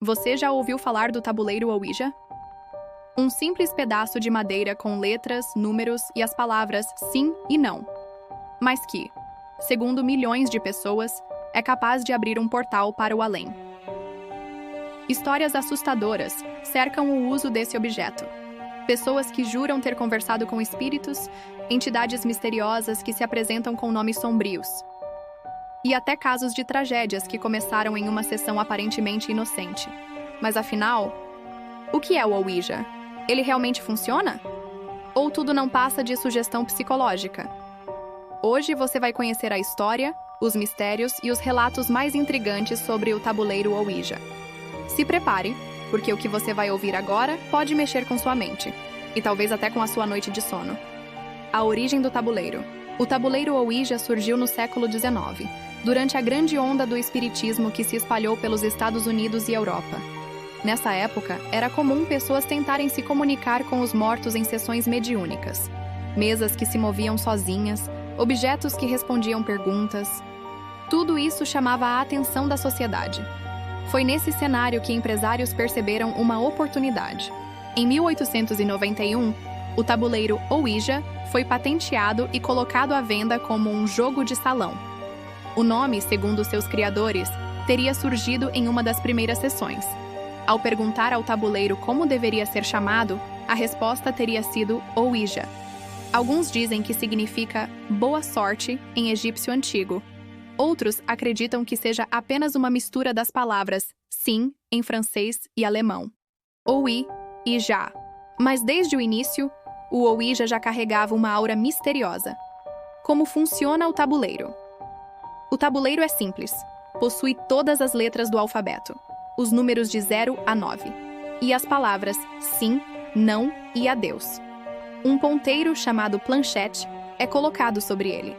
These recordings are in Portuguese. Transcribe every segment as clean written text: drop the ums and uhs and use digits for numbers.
Você já ouviu falar do tabuleiro Ouija? Um simples pedaço de madeira com letras, números e as palavras sim e não. Mas que, segundo milhões de pessoas, é capaz de abrir um portal para o além. Histórias assustadoras cercam o uso desse objeto. Pessoas que juram ter conversado com espíritos, entidades misteriosas que se apresentam com nomes sombrios. E até casos de tragédias que começaram em uma sessão aparentemente inocente. Mas afinal, o que é o Ouija? Ele realmente funciona? Ou tudo não passa de sugestão psicológica? Hoje você vai conhecer a história, os mistérios e os relatos mais intrigantes sobre o tabuleiro Ouija. Se prepare, porque o que você vai ouvir agora pode mexer com sua mente, e talvez até com a sua noite de sono. A origem do tabuleiro. O tabuleiro Ouija surgiu no século XIX, durante a grande onda do espiritismo que se espalhou pelos Estados Unidos e Europa. Nessa época, era comum pessoas tentarem se comunicar com os mortos em sessões mediúnicas. Mesas que se moviam sozinhas, objetos que respondiam perguntas. Tudo isso chamava a atenção da sociedade. Foi nesse cenário que empresários perceberam uma oportunidade. Em 1891, o tabuleiro Ouija foi patenteado e colocado à venda como um jogo de salão. O nome, segundo seus criadores, teria surgido em uma das primeiras sessões. Ao perguntar ao tabuleiro como deveria ser chamado, a resposta teria sido Ouija. Alguns dizem que significa boa sorte em egípcio antigo. Outros acreditam que seja apenas uma mistura das palavras sim em francês e alemão. Ouí e já. Mas desde o início, o Ouija já carregava uma aura misteriosa. Como funciona o tabuleiro? O tabuleiro é simples. Possui todas as letras do alfabeto, os números de 0 a 9, e as palavras sim, não e adeus. Um ponteiro chamado planchette é colocado sobre ele.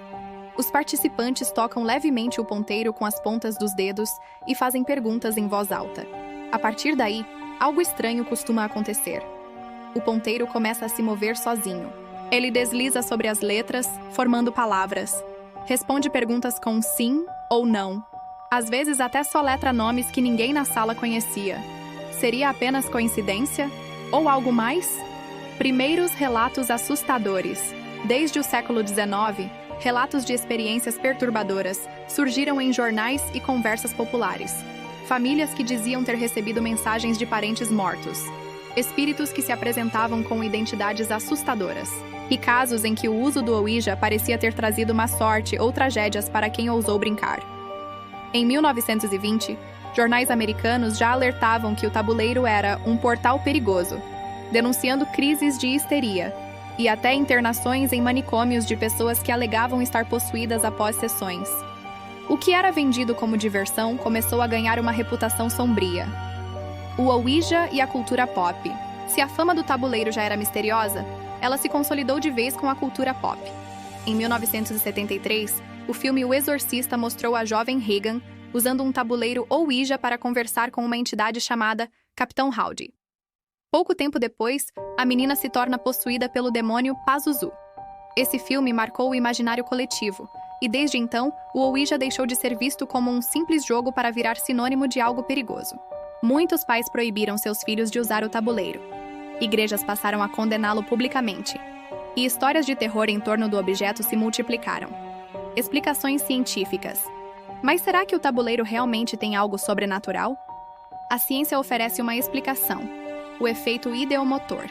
Os participantes tocam levemente o ponteiro com as pontas dos dedos e fazem perguntas em voz alta. A partir daí, algo estranho costuma acontecer. O ponteiro começa a se mover sozinho. Ele desliza sobre as letras, formando palavras. Responde perguntas com sim ou não. Às vezes até soletra nomes que ninguém na sala conhecia. Seria apenas coincidência? Ou algo mais? Primeiros relatos assustadores. Desde o século XIX, relatos de experiências perturbadoras surgiram em jornais e conversas populares. Famílias que diziam ter recebido mensagens de parentes mortos. Espíritos que se apresentavam com identidades assustadoras. E casos em que o uso do Ouija parecia ter trazido má sorte ou tragédias para quem ousou brincar. Em 1920, jornais americanos já alertavam que o tabuleiro era um portal perigoso, denunciando crises de histeria e até internações em manicômios de pessoas que alegavam estar possuídas após sessões. O que era vendido como diversão começou a ganhar uma reputação sombria. O Ouija e a cultura pop. Se a fama do tabuleiro já era misteriosa, ela se consolidou de vez com a cultura pop. Em 1973, o filme O Exorcista mostrou a jovem Regan usando um tabuleiro Ouija para conversar com uma entidade chamada Capitão Howdy. Pouco tempo depois, a menina se torna possuída pelo demônio Pazuzu. Esse filme marcou o imaginário coletivo, e desde então, o Ouija deixou de ser visto como um simples jogo para virar sinônimo de algo perigoso. Muitos pais proibiram seus filhos de usar o tabuleiro. Igrejas passaram a condená-lo publicamente. E histórias de terror em torno do objeto se multiplicaram. Explicações científicas. Mas será que o tabuleiro realmente tem algo sobrenatural? A ciência oferece uma explicação: o efeito ideomotor.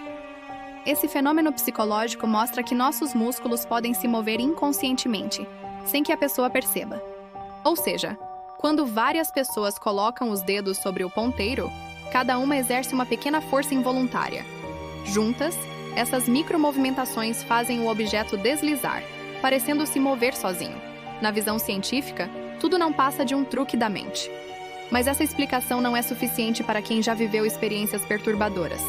Esse fenômeno psicológico mostra que nossos músculos podem se mover inconscientemente, sem que a pessoa perceba. Ou seja, quando várias pessoas colocam os dedos sobre o ponteiro, cada uma exerce uma pequena força involuntária. Juntas, essas micromovimentações fazem o objeto deslizar, parecendo se mover sozinho. Na visão científica, tudo não passa de um truque da mente. Mas essa explicação não é suficiente para quem já viveu experiências perturbadoras.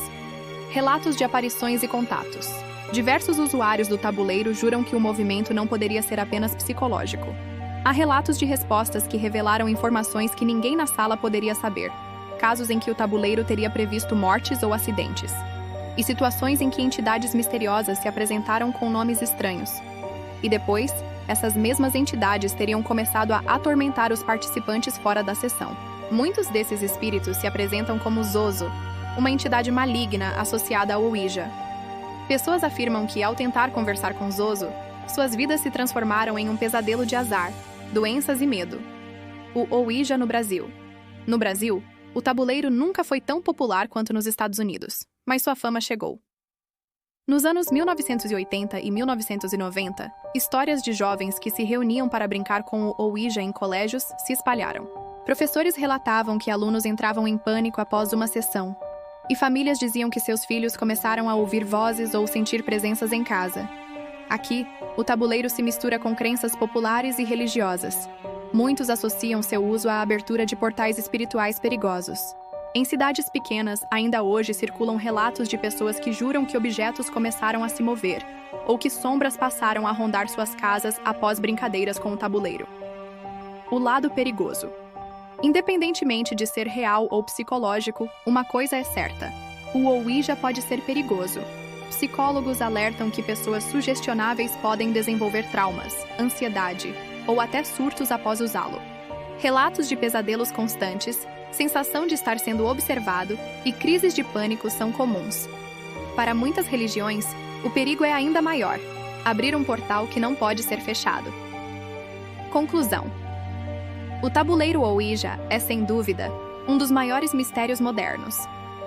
Relatos de aparições e contatos. Diversos usuários do tabuleiro juram que o movimento não poderia ser apenas psicológico. Há relatos de respostas que revelaram informações que ninguém na sala poderia saber. Casos em que o tabuleiro teria previsto mortes ou acidentes. E situações em que entidades misteriosas se apresentaram com nomes estranhos. E depois, essas mesmas entidades teriam começado a atormentar os participantes fora da sessão. Muitos desses espíritos se apresentam como Zozo, uma entidade maligna associada ao Ouija. Pessoas afirmam que, ao tentar conversar com Zozo, suas vidas se transformaram em um pesadelo de azar, doenças e medo. O Ouija no Brasil. No Brasil, o tabuleiro nunca foi tão popular quanto nos Estados Unidos, mas sua fama chegou. Nos anos 1980 e 1990, histórias de jovens que se reuniam para brincar com o Ouija em colégios se espalharam. Professores relatavam que alunos entravam em pânico após uma sessão, e famílias diziam que seus filhos começaram a ouvir vozes ou sentir presenças em casa. Aqui, o tabuleiro se mistura com crenças populares e religiosas. Muitos associam seu uso à abertura de portais espirituais perigosos. Em cidades pequenas, ainda hoje circulam relatos de pessoas que juram que objetos começaram a se mover, ou que sombras passaram a rondar suas casas após brincadeiras com o tabuleiro. O lado perigoso. Independentemente de ser real ou psicológico, uma coisa é certa: o Ouija pode ser perigoso. Psicólogos alertam que pessoas sugestionáveis podem desenvolver traumas, ansiedade ou até surtos após usá-lo. Relatos de pesadelos constantes, sensação de estar sendo observado e crises de pânico são comuns. Para muitas religiões, o perigo é ainda maior: abrir um portal que não pode ser fechado. Conclusão. O tabuleiro Ouija é, sem dúvida, um dos maiores mistérios modernos.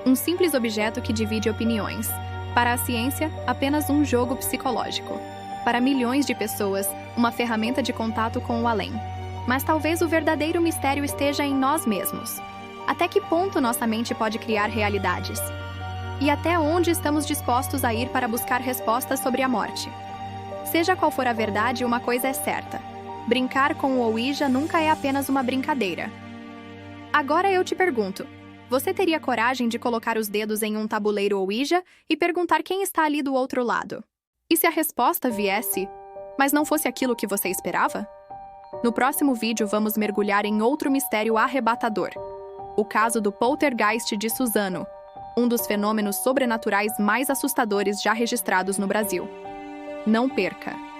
Um simples objeto que divide opiniões. Para a ciência, apenas um jogo psicológico. Para milhões de pessoas, uma ferramenta de contato com o além. Mas talvez o verdadeiro mistério esteja em nós mesmos. Até que ponto nossa mente pode criar realidades? E até onde estamos dispostos a ir para buscar respostas sobre a morte? Seja qual for a verdade, uma coisa é certa: brincar com o Ouija nunca é apenas uma brincadeira. Agora eu te pergunto: você teria coragem de colocar os dedos em um tabuleiro Ouija e perguntar quem está ali do outro lado? E se a resposta viesse, mas não fosse aquilo que você esperava? No próximo vídeo vamos mergulhar em outro mistério arrebatador: o caso do poltergeist de Suzano, um dos fenômenos sobrenaturais mais assustadores já registrados no Brasil. Não perca!